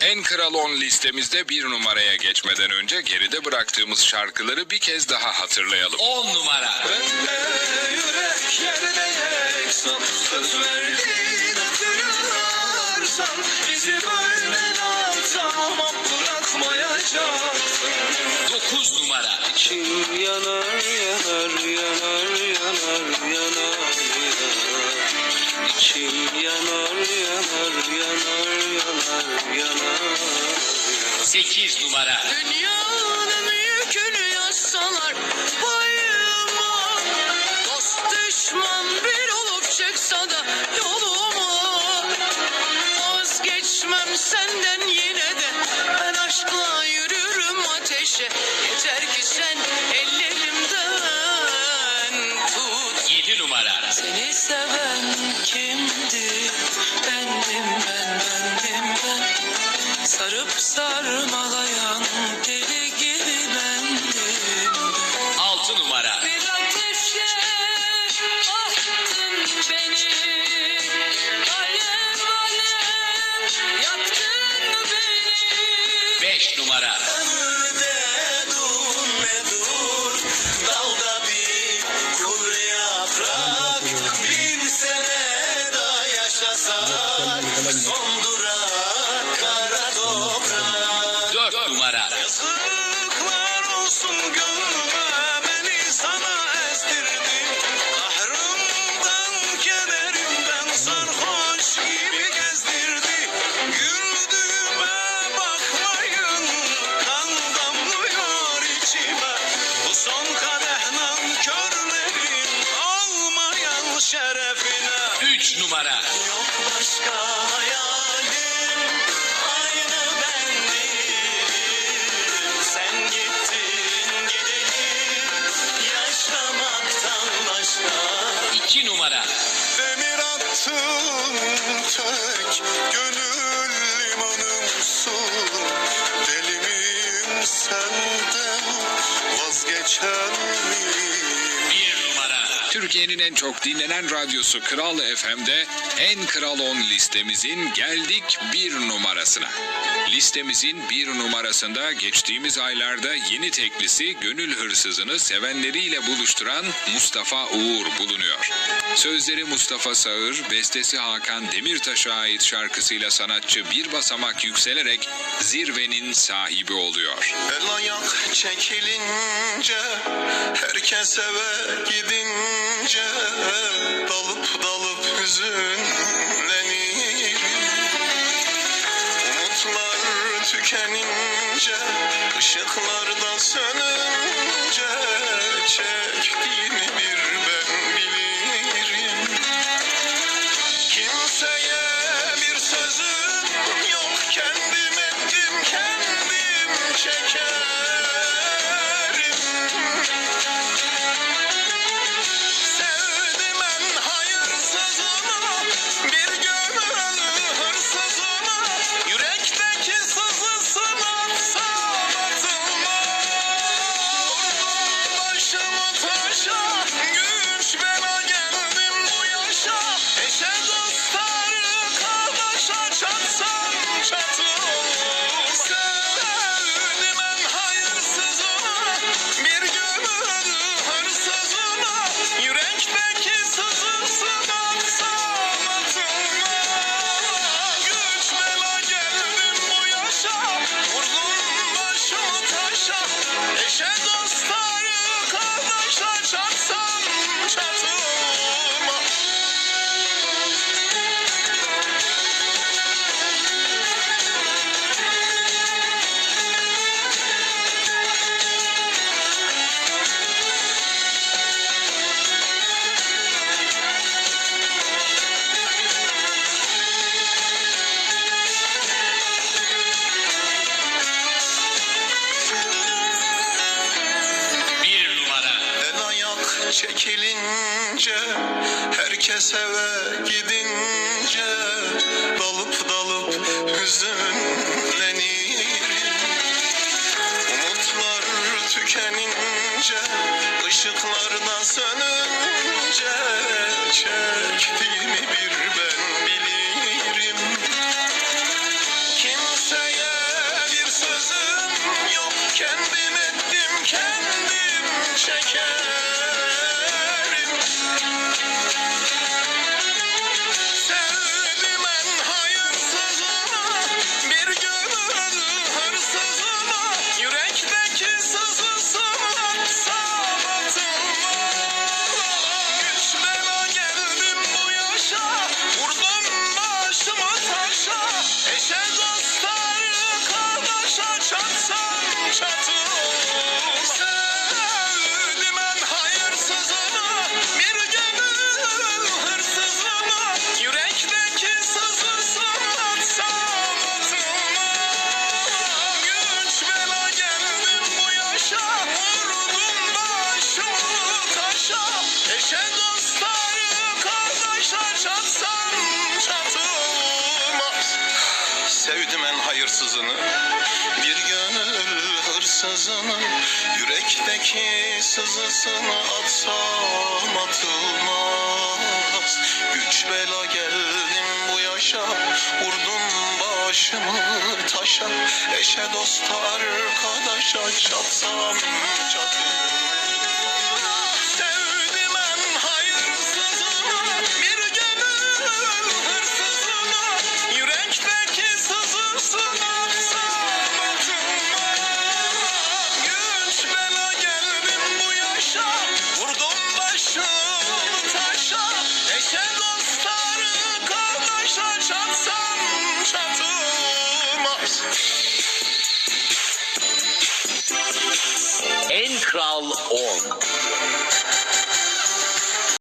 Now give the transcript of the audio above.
En Kral 10 listemizde bir numaraya geçmeden önce geride bıraktığımız şarkıları bir kez daha hatırlayalım. 10 numara. Bende yürek yerde yeksan, söz verdiğin hatırlarsan, bizi böyle tamam bırakmayacaksın. 9 numara. İçim yanar yanar yanar yanar yanar yanar. İçim yanar yanar yanar yanar yanar. 8 numara. Dünyanın yükünü yazsalar payıma, dost düşman bir olup çıksa da yoluma, vazgeçmem senden yine de, ben aşkla yürürüm ateşe, yeter ki sen ellerimden tut. 7 numara. Seni seven kimdi? Bendim ben. Sarıp sarmalayan deli gibi bendim. 6 numara. Bir ateşe attın beni, alev alev yaktın beni. 5 numara. Ömürde dur, dalda bir kuru yaprak. Bin sene daha yaşasak, son durak kara toprak. 4 numara. Yazıklar olsun gönlüme, beni sana ezdirdi. Kahrımdan, kederimden sarhoş gibi gezdirdi. Güldüğüme bakmayın, kan damlıyor içime. Bu son kadeh nankörlerin olmayan şerefine. 3 numara. Yok başka hayalim, aynı ben değilim. Sen gittin gideli, yaşamaktan başka. 2 numara. Demir attım tek, gönül limanımsın. Deli miyim senden, vazgeçer miyim? 1 numara. Türkiye'nin en çok dinlenen radyosu Kral FM'de En Kral 10 listemizin geldik bir numarasına. Listemizin bir numarasında geçtiğimiz aylarda yeni teklisi Gönül Hırsızı'nı sevenleriyle buluşturan Mustafa Uğur bulunuyor. Sözleri Mustafa Sağır, bestesi Hakan Demirtaş'a ait şarkısıyla sanatçı bir basamak yükselerek zirvenin sahibi oluyor. El ayak çekilince, herkes eve gidince, dalıp dalıp hüzünlenirim. Umutlar tükenince, ışıklar da sönünce, çektiğimi bir ben bilirim. Kimseye bir sözüm yok, kendim ettim kendim çekerim. Sevdim en hayırsızını, bir gönül hırsızını, yürekteki sızısını sağlatılma. Başımı taşa, güç bela geldim bu yaşa, eşe dostları kardeşe çatsam çatılır. Sevdim en hayırsızını, bir gönül hırsızını, yürekteki sızısına sağlatılma. Güç bela geldim bu yaşa, vurdum başımı taşa, eşe dostları kardeşe çatsam çatılma. Bir numara. El ayak çekilince, herkes eve gidince, dalıp dalıp hüzünlenirim. Umutlar tükenince, ışıklar da sönünce, çektiğimi bir ben bilirim. Kimseye sevdim en hayırsızını. Bir gönül hırsızını, yürekteki sızısını atsam atılmaz. Güç bela geldim bu yaşa, vurdum başımı taşa. Eşe dosta arkadaşa çatsam çatılmaz. Sevdim en hayırsızını, bir gönül hırsızını, yürekteki sızısını atsam atılmaz. Güç bela geldim bu yaşa, vurdum başımı taşa. Eşe dosta arkadaşa çatsam çatılmaz. En Kral 10.